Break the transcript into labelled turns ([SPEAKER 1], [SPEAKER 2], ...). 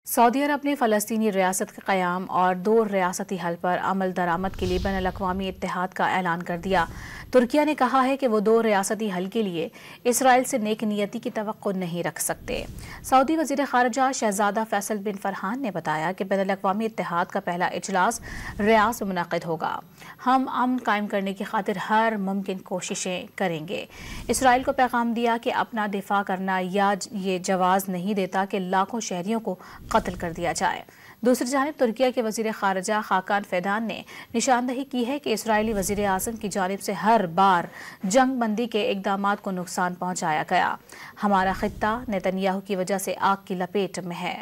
[SPEAKER 1] Saudi अरब ने फ़लस्तीनी रियासत के क़याम और दो रियासती हल पर अमल दरामद के लिए बैनुल-अक़वामी इत्तेहाद का ऐलान कर दिया। तुर्किया ने कहा है कि वो दो रियासती हल के लिए इसराइल से नेक नियति की तवक्को नहीं रख सकते। सऊदी वज़ीर ख़ारिजा शहज़ादा फैसल बिन फरहान ने बताया कि बैनुल-अक़वामी इत्तेहाद का पहला इजलास रियाद में मुनक़्क़िद होगा। हम अमन कायम करने की खातिर हर मुमकिन कोशिशें करेंगे। इसराइल को पैगाम दिया कि अपना दिफा करना या ये जवाज़ नहीं देता कि लाखों शहरियों को कत्ल कर दिया जाए। दूसरी जानिब तुर्किया के वज़ीर ख़ारिजा खाकान फ़ेदान ने निशानदही की है कि इसराइली वज़ीर आज़म की जानिब से हर बार जंग बंदी के इक़दामात को नुकसान पहुँचाया गया। हमारा ख़ित्ता नेतन्याहू की वजह से आग की लपेट में है।